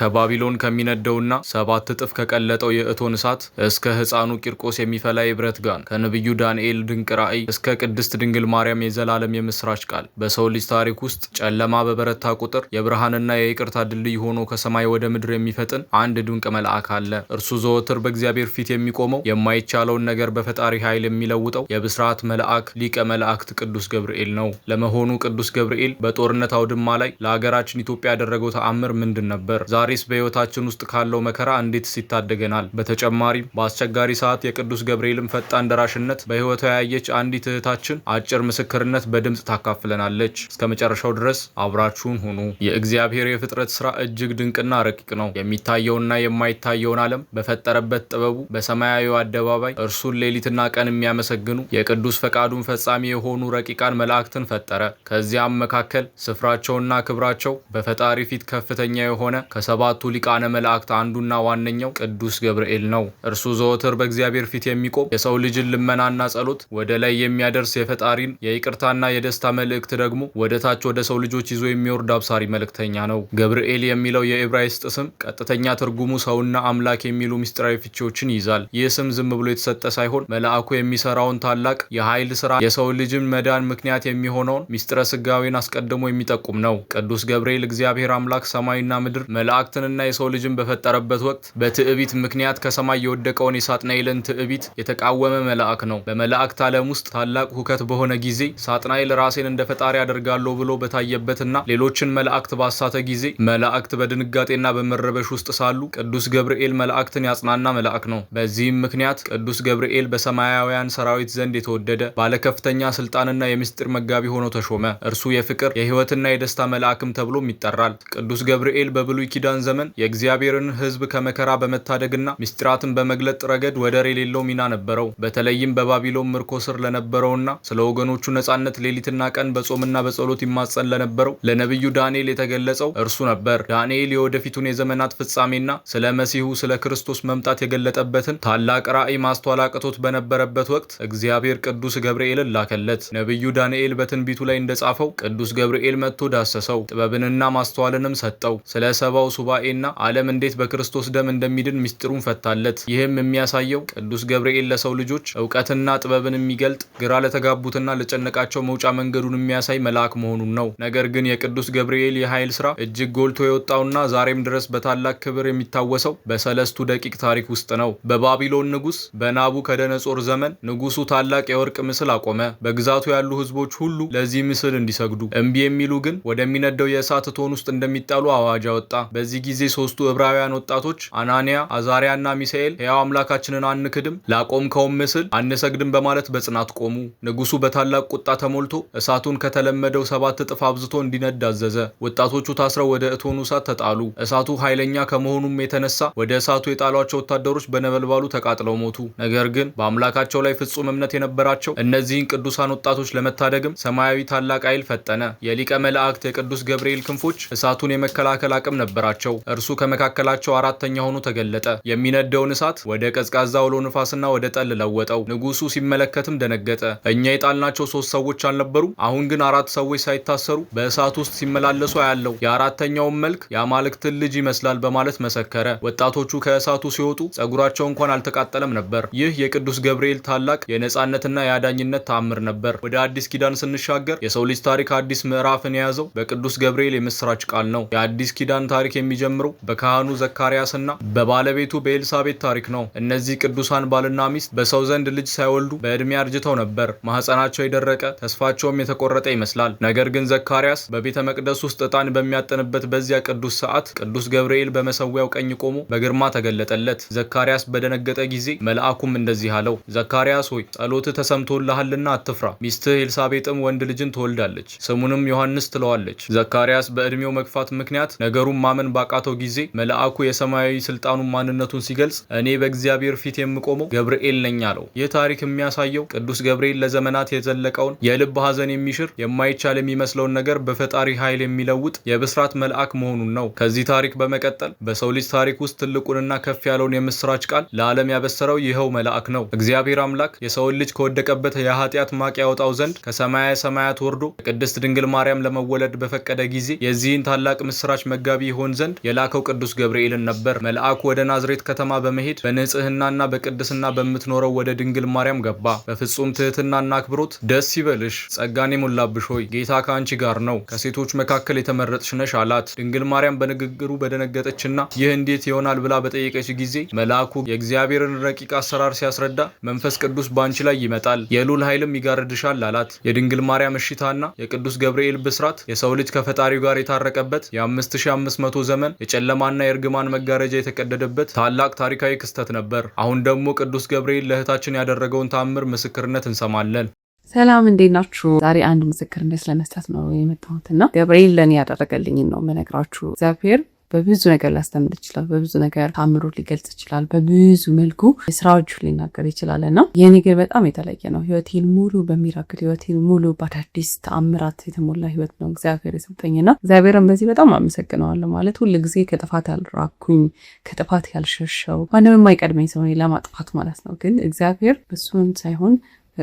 ከባቢሎን ከሚነደውና 7 እጥፍ ከቀለጠው የእቶን እሳት እስከ ሕፃኑ ቂርቆስ የሚፈላ የብረት ጋን ከነብዩ ዳንኤል ድንቅ ራእይ እስከ ቅድስት ድንግል ማርያም የዘላለም የምስራች ቃል በሰው ልጅ ታሪክ ውስጥ ጨለማ በበረታ ቁጥር የብርሃንና የይቅርታ ድልድይ ሆኖ ከሰማይ ወደ ምድር የሚፈጥን አንድ ድንቅ መልአክ አለ። እርሱ ዘወትር በእግዚአብሔር ፊት የሚቆመው የማይቻለውን ነገር በፈጣሪ ኃይል የሚለውጠው የብስራት መልአክ ሊቀ መላእክት ቅዱስ ገብርኤል ነው። ለመሆኑ ቅዱስ ገብርኤል በጦርነት አውድማ ላይ ለሀገራችን ኢትዮጵያ ያደረገው ተአምር ምንድን ነበር? ዛሬስ በሕይወታችን ውስጥ ካለው መከራ እንዴትስ ይታደገናል? በተጨማሪም በአስቸጋሪ ሰዓት የቅዱስ ገብርኤልን ፈጣን ደራሽነት በሕይወቷ ያየች አንዲት እህታችን አጭር ምስክርነት በድምፅ ታካፍለናለች። እስከ መጨረሻው ድረስ አብራችሁን ሁኑ። የእግዚአብሔር የፍጥረት ስራ እጅግ ድንቅና ረቂቅ ነው። የሚታየውና የማይታየውን ዓለም በፈጠረበት ጥበቡ በሰማያዊው አደባባይ እርሱን ሌሊትና ቀን የሚያመሰግኑ የቅዱስ ፈቃዱን ፈጻሚ የሆኑ ረቂቃን መላእክትን ፈጠረ። ከዚያም መካከል ስፍራቸውና ክብራቸው በፈጣሪ ፊት ከፍተኛ የሆነ ከሰባቱ ሊቃነ መላእክት አንዱና ዋነኛው ቅዱስ ገብርኤል ነው። እርሱ ዘወትር በእግዚአብሔር ፊት የሚቆም የሰው ልጅን ልመናና ጸሎት ወደ ላይ የሚያደርስ የፈጣሪን የይቅርታና የደስታ መልእክት ደግሞ ወደ ታች ወደ ሰው ልጆች ይዞ የሚወርድ አብሳሪ መልእክተኛ ነው። ገብርኤል የሚለው የዕብራይስጥ ስም ቀጥተኛ ትርጉሙ ሰውና አምላክ የሚሉ ምስጢራዊ ፍቺዎችን ይይዛል። ይህ ስም ዝም ብሎ የተሰጠ ሳይሆን መልአኩ የሚሰራውን ታላቅ የኃይል ስራ የሰው ልጅን መዳን ምክንያት የሚሆነውን ምስጢረ ስጋዌን አስቀድሞ የሚጠቁም ነው። ቅዱስ ገብርኤል እግዚአብሔር አምላክ ሰማይና ምድር መላእክትንና የሰው ልጅን በፈጠረበት ወቅት በትዕቢት ምክንያት ከሰማይ የወደቀውን የሳጥናኤልን ትዕቢት የተቃወመ መልአክ ነው። በመላእክት ዓለም ውስጥ ታላቅ ሁከት በሆነ ጊዜ ሳጥናኤል ራሴን እንደ ፈጣሪ አደርጋለሁ ብሎ በታየበትና ሌሎችን መላእክት ባሳተ ጊዜ መላእክት በድንጋጤና በመረበሽ ውስጥ ሳሉ ቅዱስ ገብርኤል መላእክትን ያጽናና መልአክ ነው። በዚህም ምክንያት ቅዱስ ገብርኤል በሰማያውያን ሰራዊት ዘንድ የተወደደ ባለከፍተኛ ስልጣንና የምስጢር መጋቢ ሆኖ ተሾመ። እርሱ የፍቅር የሕይወትና የደስታ መልአክም ተብሎም ይጠራል። ቅዱስ ገብርኤል በብሉይ ኪዳን ዘመን የእግዚአብሔርን ሕዝብ ከመከራ በመታደግና ምስጢራትን በመግለጥ ረገድ ወደር የሌለው ሚና ነበረው። በተለይም በባቢሎን ምርኮ ስር ለነበረውና ስለ ወገኖቹ ነጻነት ሌሊትና ቀን በጾምና በጸሎት ይማጸን ለነበረው ለነብዩ ዳንኤል የተገለጸው እርሱ ነበር። ዳንኤል የወደፊቱን የዘመናት ፍጻሜና ስለ መሲሁ ስለ ክርስቶስ መምጣት የገለጠበትን ታላቅ ራእይ ማስተዋል አቅቶት በነበረበት ወቅት እግዚአብሔር ቅዱስ ገብርኤልን ላከለት። ነብዩ ዳንኤል በትንቢቱ ላይ እንደጻፈው ቅዱስ ገብርኤል መጥቶ ዳሰሰው፣ ጥበብንና ማስተዋልንም ሰጠው። ስለ ሰባው ሱባኤና ዓለም እንዴት በክርስቶስ ደም እንደሚድን ምስጢሩን ፈታለት። ይህም የሚያሳየው ቅዱስ ገብርኤል ለሰው ልጆች እውቀትና ጥበብን የሚገልጥ ግራ ለተጋቡትና ለጨነቃቸው መውጫ መንገዱን የሚያሳይ መልአክ መሆኑን ነው። ነገር ግን የቅዱስ ገብርኤል የኃይል ስራ እጅግ ጎልቶ የወጣውና ዛሬም ድረስ በታላቅ ክብር የሚታወሰው በሰለስቱ ደቂቅ ታሪክ ውስጥ ነው። በባቢሎን ንጉስ በናቡከደነጾር ዘመን ንጉሱ ታላቅ የወርቅ ምስል አቆመ። በግዛቱ ያሉ ህዝቦች ሁሉ ለዚህ ምስል እንዲሰግዱ፣ እምቢ የሚሉ ግን ወደሚነደው የእሳት እቶን ውስጥ እንደሚጣሉ አዋጅ አወጣ። በዚህ ጊዜ 3ቱ ዕብራውያን ወጣቶች አናንያ፣ አዛሪያና ሚሳኤል ሕያው አምላካችንን አንክድም፣ ላቆምከውም ምስል አንሰግድም በማለት በጽናት ቆሙ። ንጉሱ በታላቅ ቁጣ ተሞልቶ እሳቱን ከተለመደው 7 እጥፍ አብዝቶ እንዲነድ አዘዘ። ወጣቶቹ ታስረው ወደ እቶኑ እሳት ተጣሉ። እሳቱ ኃይለኛ ከመሆኑም የተነሳ ወደ እሳቱ የጣሏቸው ወታደሮች በነበልባሉ ተቃጥለው ሞቱ። ነገር ግን በአምላካቸው ላይ ፍጹም እምነት የነበራቸው እነዚህን ቅዱሳን ወጣቶች ለመታደግም ሰማያዊ ታላቅ ኃይል ፈጠነ። የሊቀ መላእክት የቅዱስ ገብርኤል ክንፎች እሳቱን የመከላከል አቅም ነበራቸው። እርሱ ከመካከላቸው አራተኛ ሆኖ ተገለጠ። የሚነደውን እሳት ወደ ቀዝቃዛ አውሎ ንፋስና ወደ ጠል ለወጠው። ንጉሱ ሲመለከትም ደነገጠ። እኛ የጣልናቸው 3 ሰዎች አልነበሩም? አሁን ግን 4 ሰዎች ሳይታሰሩ በእሳት ውስጥ ሲመላለሱ አያለው። የአራተኛውን መልክ የአማልክትን ልጅ ይመስላል በማለት መሰከረ። ወጣቶቹ ከእሳቱ ሲወጡ ጸጉራቸው እንኳን አልተቃጠለም ነበር። ይህ የቅዱስ ገብርኤል ታላቅ የነጻነትና የአዳኝነት ተአምር ነበር። ወደ አዲስ ኪዳን ስንሻገር የሰው ልጅ ታሪክ አዲስ ምዕራፍን የያዘው በቅዱስ ገብርኤል የምስራች ቃል ነው። የአዲስ ኪዳን ታሪክ የሚጀምረው በካህኑ ዘካርያስና በባለቤቱ በኤልሳቤጥ ታሪክ ነው። እነዚህ ቅዱሳን ባልና ሚስት በሰው ዘንድ ልጅ ሳይወልዱ በዕድሜ አርጅተው ነበር። ማህፀናቸው የደረቀ ተስፋቸውም የተቆረጠ ይመስላል። ነገር ግን ዘካርያስ በቤተ መቅደስ ውስጥ ዕጣን በሚያጥንበት በዚያ ቅዱስ ሰዓት ቅዱስ ገብርኤል በመሰዊያው ቀኝ ቆሞ በግርማ ተገለጠለት። ዘካርያስ በደነገጠ ጊዜ መልአኩም እንደዚህ አለው፣ ዘካርያስ ሆይ ጸሎትህ ተሰምቶልሃልና አትፍራ። ሚስትህ ኤልሳቤጥም ወንድ ልጅን ትወልዳለች፣ ስሙንም ዮሐንስ ትለዋለች። ዘካርያስ በዕድሜው መግፋት ምክንያት ነገሩን ማመን ባቃተው ጊዜ መልአኩ የሰማያዊ ስልጣኑን ማንነቱን ሲገልጽ እኔ በእግዚአብሔር ፊት የምቆመው ገብርኤል ነኝ አለው። ይህ ታሪክ የሚያሳየው ቅዱስ ገብርኤል ለዘመናት የዘለቀውን የልብ ሐዘን የሚሽር የማይቻል የሚመስለውን ነገር በፈጣሪ ኃይል የሚለውጥ የብስራት መልአክ መሆኑን ነው። ከዚህ ታሪክ በመቀጠል በሰው ልጅ ታሪክ ውስጥ ትልቁንና ከፍ ያለውን የምስራች ቃል ለዓለም ያበሰረው ይኸው መልአክ ነው። እግዚአብሔር አምላክ የሰውን ልጅ ከወደቀበት የኃጢአት ማቅ ያወጣው ዘንድ ከሰማየ ሰማያት ወርዶ ቅድስት ድንግል ማርያም ለመወለድ በፈቀደ ጊዜ የዚህን ታላቅ ምስራች መጋቢ ይሆን ዘንድ ዘንድ የላከው ቅዱስ ገብርኤልን ነበር። መልአኩ ወደ ናዝሬት ከተማ በመሄድ በንጽህናና በቅድስና በምትኖረው ወደ ድንግል ማርያም ገባ። በፍጹም ትህትናና አክብሮት ደስ ይበልሽ፣ ጸጋን የሞላብሽ ሆይ ጌታ ከአንቺ ጋር ነው፣ ከሴቶች መካከል የተመረጥሽ ነሽ አላት። ድንግል ማርያም በንግግሩ በደነገጠችና ይህ እንዴት ይሆናል ብላ በጠየቀች ጊዜ መልአኩ የእግዚአብሔርን ረቂቅ አሰራር ሲያስረዳ መንፈስ ቅዱስ ባንቺ ላይ ይመጣል፣ የልዑል ኃይልም ይጋርድሻል አላት። የድንግል ማርያም እሽታና የቅዱስ ገብርኤል ብስራት የሰው ልጅ ከፈጣሪው ጋር የታረቀበት የ5500 ዘመን የጨለማና የእርግማን መጋረጃ የተቀደደበት ታላቅ ታሪካዊ ክስተት ነበር። አሁን ደግሞ ቅዱስ ገብርኤል ለእህታችን ያደረገውን ተአምር ምስክርነት እንሰማለን። ሰላም እንዴት ናችሁ? ዛሬ አንድ ምስክርነት ለመስጠት ነው የመጣሁትና ገብርኤል ለኔ ያደረገልኝን ነው መነግራችሁ። እግዚአብሔር በብዙ ነገር ሊያስተምር ይችላል። በብዙ ነገር ታምሮ ሊገልጽ ይችላል። በብዙ መልኩ ስራዎቹ ሊናገር ይችላል እና የኔ ግን በጣም የተለየ ነው። ህይወቴን ሙሉ በሚራክል ህይወቴን ሙሉ በአዳዲስ ተአምራት የተሞላ ህይወት ነው እግዚአብሔር የሰጠኝና እግዚአብሔርን በዚህ በጣም አመሰግነዋለሁ። ማለት ሁሉ ጊዜ ከጥፋት ያልራኩኝ፣ ከጥፋት ያልሸሸው፣ ማንም የማይቀድመኝ ሰው ለማጥፋት ማለት ነው። ግን እግዚአብሔር በሱን ሳይሆን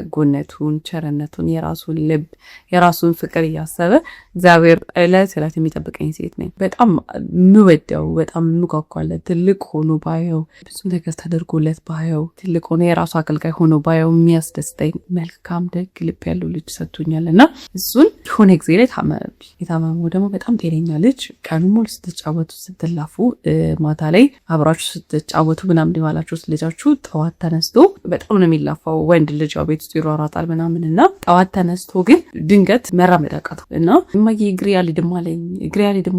ጎነቱን፣ ቸርነቱን፣ የራሱን ልብ፣ የራሱን ፍቅር እያሰበ እግዚአብሔር ዕለት ዕለት የሚጠብቀኝ ሴት ነኝ። በጣም የምወደው፣ በጣም የምጓጓለት፣ ትልቅ ሆኖ ባየው፣ ብዙ ነገር ተደርጎለት ባየው፣ ትልቅ ሆኖ የራሱ አገልጋይ ሆኖ ባየው የሚያስደስተኝ መልካም ደግ ልብ ያለው ልጅ ሰጥቶኛል እና እሱን የሆነ ጊዜ ላይ ታመመብኝ። የታመመው ደግሞ በጣም ጤነኛ ልጅ፣ ቀኑ ሙሉ ስትጫወቱ ስትላፉ፣ ማታ ላይ አብራችሁ ስትጫወቱ ምናምን ሊባላችሁ ልጃችሁ ጠዋት ተነስቶ በጣም ነው የሚላፋው። ወንድ ልጅ ቤት ውስጥ ይሯሯጣል ምናምን እና ጠዋት ተነስቶ ግን ድንገት መራመድ አቃተው እና እማዬ እግሬ አልሄድም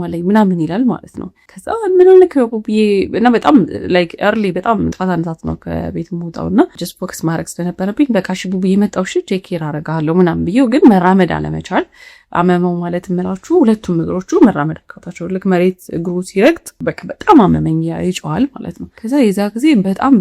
አለኝ ምናምን ይላል ማለት ነው። ከዛ ምን ሆነክ ብዬ እና በጣም ላይክ ኤርሊ በጣም ጠዋት አንሳት ነው ከቤት የምወጣው እና ጀስት ፎከስ ማድረግ ስለነበረብኝ በቃ እሺ ብዬ መጣሁ። እሺ ቼክ አደርጋለሁ ምናምን ብዬው ግን መራመድ አለመቻል አመመው ማለት እምላችሁ ሁለቱም እግሮቹ መራመድ አቃታቸው። ልክ መሬት እግሩ ሲረግጥ በቃ በጣም አመመኝ፣ ይጮሃል ማለት ነው። ከዛ የዛ ጊዜ በጣም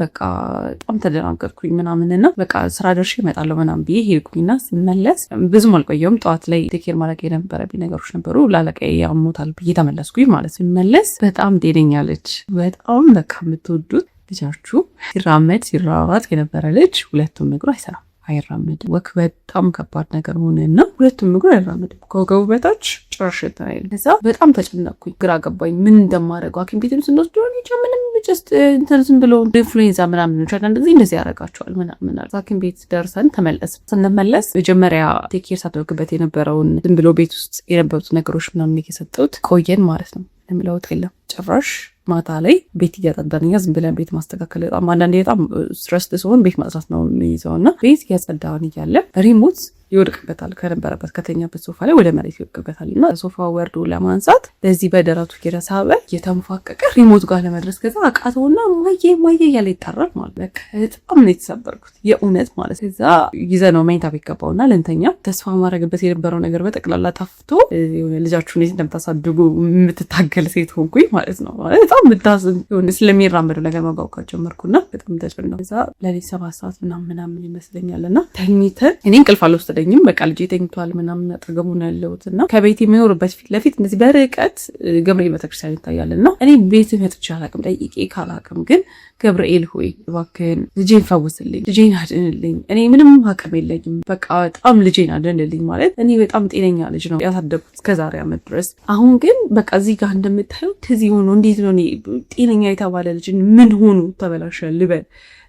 ተደናገጥኩኝ ምናምንና በቃ ስራ ደርሼ እመጣለሁ ምናምን ብዬ ሄድኩኝና ስመለስ ብዙም አልቆየሁም። ጠዋት ላይ ቴኬር ማድረግ የነበረብኝ ነገሮች ነበሩ። ላለቀዬ ያሞታል ብዬ ተመለስኩኝ ማለት ስመለስ በጣም ጤነኛ ልጅ፣ በጣም በቃ የምትወዱት ልጃችሁ ሲራመድ ሲራራት የነበረ ልጅ ሁለቱም እግሩ አይራመድም። ወክ በጣም ከባድ ነገር ሆነና ሁለቱም እግሩ አይራመድም። ከወገቡ በታች ጭራሽ ታይል። ከዛ በጣም ተጨነቅኩኝ፣ ግራ ገባኝ ምን እንደማደርገው። ሐኪም ቤትም ስንወስደው ምንም ጀስት እንትን ዝም ብሎ ኢንፍሉዌንዛ ምናምን ነው አንዳንድ ጊዜ እንደዚህ ያደርጋቸዋል ምናምን። ሐኪም ቤት ደርሰን ስንመለስ መጀመሪያ ቴኬር ሳደርግበት የነበረውን ዝም ብሎ ቤት ውስጥ የነበሩት ነገሮች ምናምን የሰጠሁት ቆየን ማለት ነው። ለምለውጥ የለም ጭራሽ። ማታ ላይ ቤት እያጸዳንኛ ዝም ብለን ቤት ማስተካከል በጣም አንዳንዴ በጣም ስትረስ ሲሆን ቤት ማጽዳት ነው የሚይዘውና ቤት እያጸዳን እያለ ሪሞት ይወድቅበታል። ከነበረበት ከተኛበት ሶፋ ላይ ወደ መሬት ይወድቅበታል እና ሶፋ ወርዶ ለማንሳት በዚህ በደረቱ እየተሳበ እየተንፏቀቀ ሪሞት ጋር ለመድረስ ከዛ አቃተውና ማየ እያለ ይጣራል ማለት በቃ በጣም ነው የተሰበርኩት የእውነት ማለት። ከዛ ይዘነው መኝታ ቤት ገባውና ለእንተኛ ተስፋ ማድረግበት የነበረው ነገር በጠቅላላ ጠፍቶ ልጃችሁን እንደምታሳድጉ የምትታገል ሴት ሆንኩኝ ማለት ነው። በጣም ስለሚራመደው ነገር መጓጓት ጀመርኩና በጣም ተጨነቅኩ። ከዛ ለሊት 7 ሰዓት ምናምን ይመስለኛልና ተኝተን እኔ እንቅልፍ አልወሰደኝም። በቃ ልጄ ተኝቷል ምናምን አጠገቡ ነው ያለሁትና ከቤት የሚኖርበት ፊት ለፊት እንደዚህ በርቀት ገብርኤል ቤተክርስቲያን ይታያልና እኔ ቤት መጥቼ አላውቅም፣ ጠይቄ ካላውቅም ግን ገብርኤል ሆይ እባክህን ልጄን ፈውስልኝ፣ ልጄን አድንልኝ፣ እኔ ምንም አቅም የለኝም፣ በቃ በጣም ልጄን አድንልኝ ማለት እኔ በጣም ጤነኛ ልጅ ነው ያሳደግኩት እስከዛሬ ዓመት ድረስ። አሁን ግን በቃ እዚህ ጋር እንደምታዩት ከዚህ ሆኖ እንዴት ነው ጤነኛ የተባለ ልጅ ምን ሆኑ ተበላሸ ልበል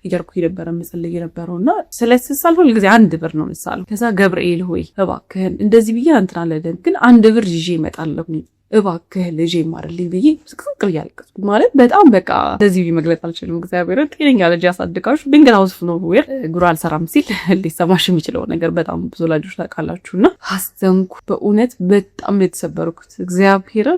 እያልኩ የነበረ መጸለይ የነበረውና ስለስሳል ሁሉ ጊዜ 1 ብር ነው ምሳሌ። ከዛ ገብርኤል ሆይ እባክህን እንደዚህ ብዬ እንትን አለለን ግን 1 ብር ይዤ እመጣለሁ እባክህ ልጄ ማርልኝ ብዬ ስቅስቅ እያለቀስኩ ማለት በጣም በቃ እንደዚህ መግለጽ አልችልም። እግዚአብሔር ጤነኛ ልጅ ያሳድጋችሁ። ድንገት አውስ ነው ወይ ጉራ አልሰራም ሲል ሊሰማሽ የሚችለው ነገር በጣም ብዙ ልጆች ታውቃላችሁና አስተንኩ። በእውነት በጣም የተሰበርኩት እግዚአብሔር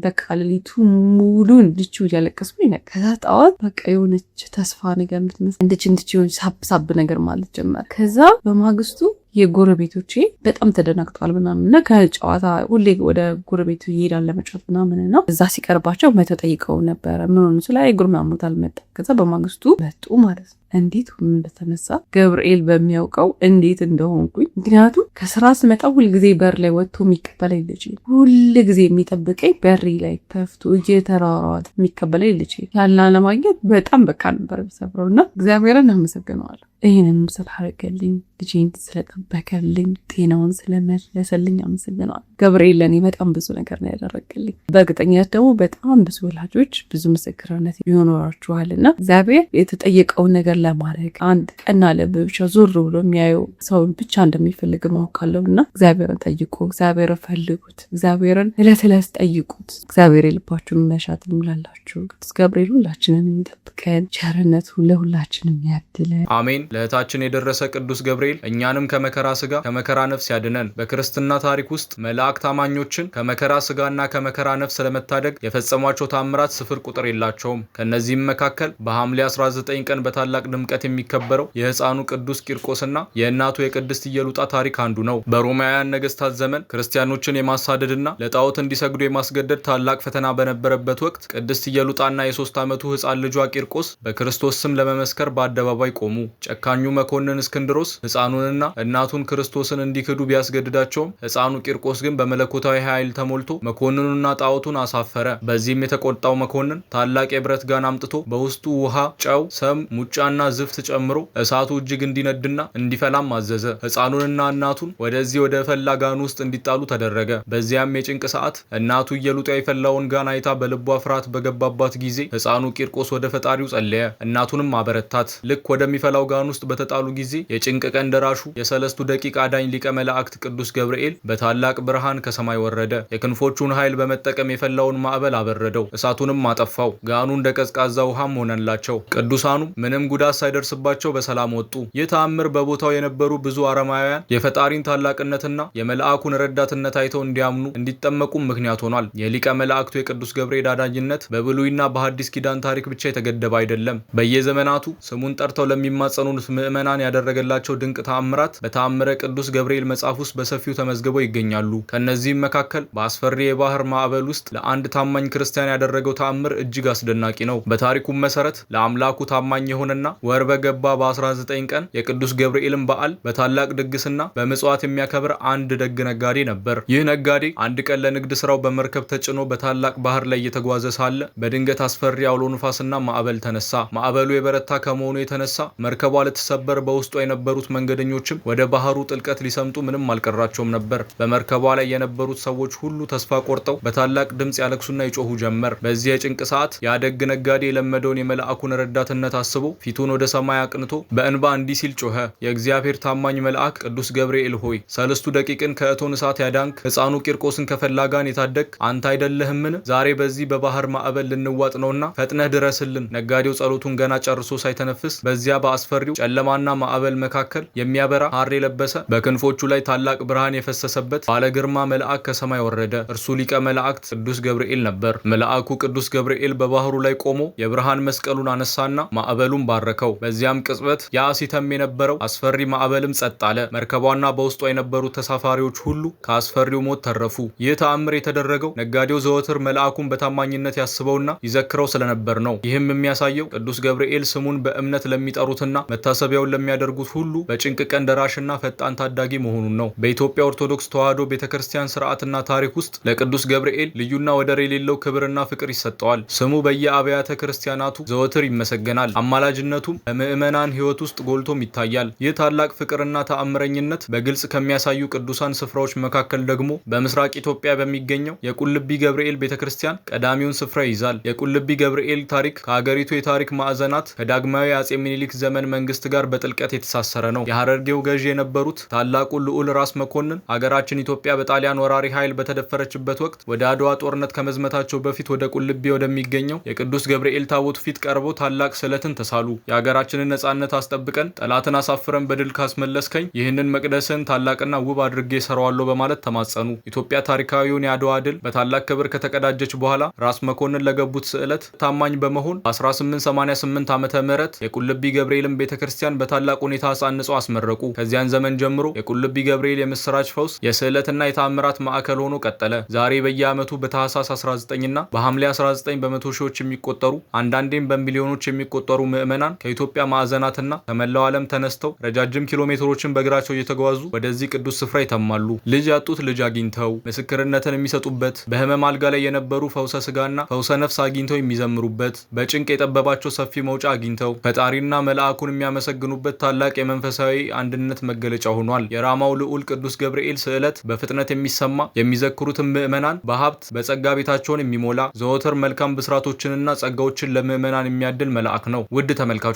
በቃ ሌሊቱ ሙሉ እንድቹ እያለቀስኩኝ ነው። ከዛ ጠዋት በቃ የሆነች ተስፋ ነገር እንድች የሆነ ሳብ ነገር ማለት ጀመረ። ከዛ በማግስቱ የጎረቤቶቼ በጣም ተደናግጠዋል ምናምንና ከጨዋታ ሁሌ ወደ ጎረቤቱ ይሄዳል ለመጫወት ምናምንና እዛ ሲቀርባቸው መተው ጠይቀው ነበረ። ምን ሆነ ስለ ጉርማሙት አልመጣ። ከዛ በማግስቱ መጡ ማለት ነው እንዴት ሁሉ እንደተነሳ ገብርኤል በሚያውቀው እንዴት እንደሆንኩኝ። ምክንያቱም ከስራ ስመጣ ሁልጊዜ በር ላይ ወጥቶ የሚቀበለኝ ልጅ፣ ሁልጊዜ የሚጠብቀኝ በሪ ላይ ተፍቶ እየተሯሯጠ የሚቀበለኝ ልጅ ያለ ለማግኘት በጣም በቃ ነበር ሰብረው እና እግዚአብሔርን አመሰግነዋለሁ። ይህንን ስላደረገልኝ፣ ልጄን ስለጠበቀልኝ፣ ጤናውን ስለመለሰልኝ አመሰግነዋለሁ። ገብርኤል ለእኔ በጣም ብዙ ነገር ነው ያደረገልኝ። በእርግጠኝነት ደግሞ በጣም ብዙ ወላጆች ብዙ ምስክርነት ይኖራችኋል እና እግዚአብሔር የተጠየቀውን ነገር ለማድረግ አንድ ቀና ልብ ብቻ ዞር ብሎ የሚያየው ሰውን ብቻ እንደሚፈልግ ማውቃለሁ እና እግዚአብሔርን ጠይቁ፣ እግዚአብሔርን ፈልጉት፣ እግዚአብሔርን እለት እለት ጠይቁት። እግዚአብሔር የልባችሁን መሻት ይሙላላችሁ። ቅዱስ ገብርኤል ሁላችንን የሚጠብቀን፣ ቸርነቱ ለሁላችንም ያድለን። አሜን። ለእህታችን የደረሰ ቅዱስ ገብርኤል እኛንም ከመከራ ስጋ ከመከራ ነፍስ ያድነን። በክርስትና ታሪክ ውስጥ መላእክት አማኞችን ከመከራ ስጋና ከመከራ ነፍስ ለመታደግ የፈጸሟቸው ታምራት ስፍር ቁጥር የላቸውም። ከነዚህም መካከል በሐምሌ 19 ቀን በታላቅ ድምቀት የሚከበረው የሕፃኑ ቅዱስ ቂርቆስና የእናቱ የቅድስት ኢየሉጣ ታሪክ አንዱ ነው። በሮማውያን ነገስታት ዘመን ክርስቲያኖችን የማሳደድና ለጣዖት እንዲሰግዱ የማስገደድ ታላቅ ፈተና በነበረበት ወቅት ቅድስት ኢየሉጣና የ3 ዓመቱ ሕፃን ልጇ ቂርቆስ በክርስቶስ ስም ለመመስከር በአደባባይ ቆሙ። ጨካኙ መኮንን እስክንድሮስ ሕፃኑንና እናቱን ክርስቶስን እንዲክዱ ቢያስገድዳቸውም ሕፃኑ ቂርቆስ ግን በመለኮታዊ ኃይል ተሞልቶ መኮንኑና ጣዖቱን አሳፈረ። በዚህም የተቆጣው መኮንን ታላቅ የብረት ጋን አምጥቶ በውስጡ ውሃ፣ ጨው፣ ሰም፣ ሙጫና ዝፍት ጨምሮ እሳቱ እጅግ እንዲነድና እንዲፈላም አዘዘ። ሕፃኑንና እናቱን ወደዚህ ወደ ፈላ ጋን ውስጥ እንዲጣሉ ተደረገ። በዚያም የጭንቅ ሰዓት እናቱ ኢየሉጣ የፈላውን ጋን አይታ በልቧ ፍርሃት በገባባት ጊዜ ሕፃኑ ቂርቆስ ወደ ፈጣሪው ጸለየ። እናቱንም አበረታት። ልክ ወደሚፈላው ጋን ውስጥ በተጣሉ ጊዜ የጭንቅ ቀን ደራሹ የሰለስቱ ደቂቅ አዳኝ ሊቀ መላእክት ቅዱስ ገብርኤል በታላቅ ብርሃን ከሰማይ ወረደ። የክንፎቹን ኃይል በመጠቀም የፈላውን ማዕበል አበረደው፣ እሳቱንም አጠፋው። ጋኑ እንደ ቀዝቃዛ ውሃም ሆነላቸው። ቅዱሳኑ ምንም ጉዳት ሳይደርስባቸው በሰላም ወጡ። ይህ ተአምር በቦታው የነበሩ ብዙ አረማውያን የፈጣሪን ታላቅነትና የመልአኩን ረዳትነት አይተው እንዲያምኑ እንዲጠመቁም ምክንያት ሆኗል። የሊቀ መላእክቱ የቅዱስ ገብርኤል አዳኝነት በብሉይና በሐዲስ ኪዳን ታሪክ ብቻ የተገደበ አይደለም። በየዘመናቱ ስሙን ጠርተው ለሚማጸኑት ምዕመናን ያደረገላቸው ድንቅ ተአምራት በተአምረ ቅዱስ ገብርኤል መጽሐፍ ውስጥ በሰፊው ተመዝግበው ይገኛሉ። ከነዚህም መካከል በአስፈሪ የባህር ማዕበል ውስጥ ለአንድ ታማኝ ክርስቲያን ያደረገው ተአምር እጅግ አስደናቂ ነው። በታሪኩም መሰረት ለአምላኩ ታማኝ የሆነና ወር በገባ በ19 ቀን የቅዱስ ገብርኤልን በዓል በታላቅ ድግስና በምጽዋት የሚያከብር አንድ ደግ ነጋዴ ነበር። ይህ ነጋዴ አንድ ቀን ለንግድ ስራው በመርከብ ተጭኖ በታላቅ ባህር ላይ እየተጓዘ ሳለ በድንገት አስፈሪ አውሎ ንፋስና ማዕበል ተነሳ። ማዕበሉ የበረታ ከመሆኑ የተነሳ መርከቧ ልትሰበር በውስጡ የነበሩት መንገደኞችም ወደ ባህሩ ጥልቀት ሊሰምጡ ምንም አልቀራቸውም ነበር። በመርከቧ ላይ የነበሩት ሰዎች ሁሉ ተስፋ ቆርጠው በታላቅ ድምፅ ያለቅሱና ይጮሁ ጀመር። በዚህ የጭንቅ ሰዓት ያደግ ነጋዴ የለመደውን የመልአኩን ረዳትነት አስቦ ፊቱን ወደ ሰማይ አቅንቶ በእንባ እንዲህ ሲል ጮኸ። የእግዚአብሔር ታማኝ መልአክ ቅዱስ ገብርኤል ሆይ፣ ሰለስቱ ደቂቅን ከእቶን እሳት ያዳንክ፣ ሕፃኑ ቂርቆስን ከፈላጋን የታደግ አንተ አይደለህምን? ዛሬ በዚህ በባህር ማዕበል ልንዋጥ ነውና ፈጥነህ ድረስልን። ነጋዴው ጸሎቱን ገና ጨርሶ ሳይተነፍስ በዚያ በአስፈሪው ጨለማና ማዕበል መካከል የሚያበራ ሐር የለበሰ በክንፎቹ ላይ ታላቅ ብርሃን የፈሰሰበት ባለ ግርማ መልአክ ከሰማይ ወረደ። እርሱ ሊቀ መላእክት ቅዱስ ገብርኤል ነበር። መልአኩ ቅዱስ ገብርኤል በባህሩ ላይ ቆሞ የብርሃን መስቀሉን አነሳና ማዕበሉን ባረከው። በዚያም ቅጽበት ያ ሲተም የነበረው አስፈሪ ማዕበልም ጸጥ አለ። መርከቧና በውስጧ የነበሩት ተሳፋሪዎች ሁሉ ከአስፈሪው ሞት ተረፉ። ይህ ተአምር የተደረገው ነጋዴው ዘወትር መልአኩን በታማኝነት ያስበውና ይዘክረው ስለነበር ነው። ይህም የሚያሳየው ቅዱስ ገብርኤል ስሙን በእምነት ለሚጠሩትና መታሰቢያውን ለሚያደርጉት ሁሉ በጭንቅ ቀን ደራሽና ፈጣን ታዳጊ መሆኑን ነው። በኢትዮጵያ ኦርቶዶክስ ተዋሕዶ ቤተክርስቲያን ስርዓትና ታሪክ ውስጥ ለቅዱስ ገብርኤል ልዩና ወደር የሌለው ክብርና ፍቅር ይሰጠዋል። ስሙ በየአብያተ ክርስቲያናቱ ዘወትር ይመሰገናል። አማላጅነቱም በምዕመናን ሕይወት ውስጥ ጎልቶም ይታያል። ይህ ታላቅ ፍቅርና ተአምረኝነት በግልጽ ከሚያሳዩ ቅዱሳን ስፍራዎች መካከል ደግሞ በምስራቅ ኢትዮጵያ በሚገኘው የቁልቢ ገብርኤል ቤተክርስቲያን ቀዳሚውን ስፍራ ይይዛል። የቁልቢ ገብርኤል ታሪክ ከሀገሪቱ የታሪክ ማዕዘናት ከዳግማዊ አጼ ምኒልክ ዘመን መንግስት ጋር በጥልቀት የተሳሰረ ነው። የሐረርጌው ገዢ የነበሩት ታላቁ ልዑል ራስ መኮንን ሀገራችን ኢትዮጵያ በጣሊያን ወራሪ ኃይል በተደፈረችበት ወቅት ወደ አድዋ ጦርነት ከመዝመታቸው በፊት ወደ ቁልቢ ወደሚገኘው የቅዱስ ገብርኤል ታቦት ፊት ቀርበው ታላቅ ስዕለትን ተሳሉ። የሀገራችንን ነጻነት አስጠብቀን ጠላትን አሳፍረን በድል ካስመለስከኝ ይህንን መቅደስን ታላቅና ውብ አድርጌ ሰራዋለሁ በማለት ተማጸኑ። ኢትዮጵያ ታሪካዊውን የአድዋ ድል በታላቅ ክብር ከተቀዳጀች በኋላ ራስ መኮንን ለገቡት ስዕለት ታማኝ በመሆን 1888 ዓመተ ምህረት የቁልቢ ገብርኤልን ቤተክርስቲያን በታላቅ ሁኔታ አሳንጸው አስመረቁ። ከዚያን ዘመን ጀምሮ የቁልቢ ገብርኤል የምስራች ፈውስ የስዕለትና የታምራት ማዕከል ሆኖ ቀጠለ። ዛሬ በየዓመቱ በታህሳስ 19ና በሐምሌ 19 በመቶ ሺዎች የሚቆጠሩ አንዳንዴም በሚሊዮኖች የሚቆጠሩ ምዕመናን ከኢትዮጵያ ማዕዘናትና ከመላው ዓለም ተነስተው ረጃጅም ኪሎ ሜትሮችን በእግራቸው እየተጓዙ ወደዚህ ቅዱስ ስፍራ ይተማሉ። ልጅ ያጡት ልጅ አግኝተው ምስክርነትን የሚሰጡበት፣ በህመም አልጋ ላይ የነበሩ ፈውሰ ስጋና ፈውሰ ነፍስ አግኝተው የሚዘምሩበት፣ በጭንቅ የጠበባቸው ሰፊ መውጫ አግኝተው ፈጣሪና መልአኩን የሚያመሰግኑበት ታላቅ የመንፈሳዊ አንድነት መገለጫ ሆኗል። የራማው ልዑል ቅዱስ ገብርኤል ስዕለት በፍጥነት የሚሰማ የሚዘክሩትን ምዕመናን በሀብት በጸጋ ቤታቸውን የሚሞላ ዘወትር መልካም ብስራቶችንና ጸጋዎችን ለምዕመናን የሚያድል መልአክ ነው። ውድ ተመልካቾቻችን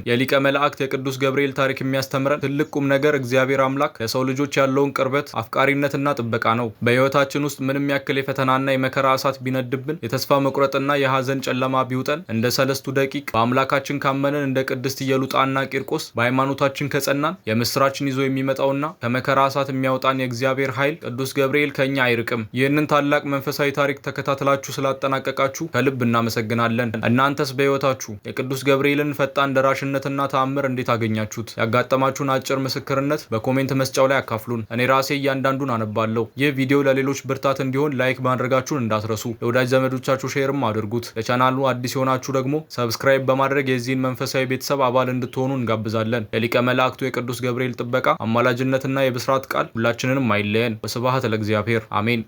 የሊቀ መላእክት የቅዱስ ገብርኤል ታሪክ የሚያስተምረን ትልቅ ቁም ነገር እግዚአብሔር አምላክ ለሰው ልጆች ያለውን ቅርበት፣ አፍቃሪነትና ጥበቃ ነው። በህይወታችን ውስጥ ምንም ያክል የፈተናና የመከራ እሳት ቢነድብን፣ የተስፋ መቁረጥና የሐዘን ጨለማ ቢውጠን፣ እንደ ሰለስቱ ደቂቅ በአምላካችን ካመንን እንደ ቅድስት ኢየሉጣና ቂርቆስ በሃይማኖታችን ከጸናን የምስራችን ይዞ የሚመጣውና ከመከራ እሳት የሚያወጣን የእግዚአብሔር ኃይል ቅዱስ ገብርኤል ከኛ አይርቅም። ይህንን ታላቅ መንፈሳዊ ታሪክ ተከታትላችሁ ስላጠናቀቃችሁ ከልብ እናመሰግናለን። እናንተስ በህይወታችሁ የቅዱስ ገብርኤልን ፈጣን ደራሽነትና ተአምር እንዴት አገኛችሁት? ያጋጠማችሁን አጭር ምስክርነት በኮሜንት መስጫው ላይ አካፍሉን። እኔ ራሴ እያንዳንዱን አነባለሁ። ይህ ቪዲዮ ለሌሎች ብርታት እንዲሆን ላይክ ማድረጋችሁን እንዳትረሱ። ለወዳጅ ዘመዶቻችሁ ሼርም አድርጉት። ለቻናሉ አዲስ የሆናችሁ ደግሞ ሰብስክራይብ በማድረግ የዚህን መንፈሳዊ ቤተሰብ አባል እንድትሆኑ እንጋብዛለን። የሊቀ መላእክቱ የቅዱስ ገብርኤል ጥበቃ፣ አማላጅነትና የብስራት ቃል ሁላችንንም አይለየን። ወስብሐት ለእግዚአብሔር አሜን።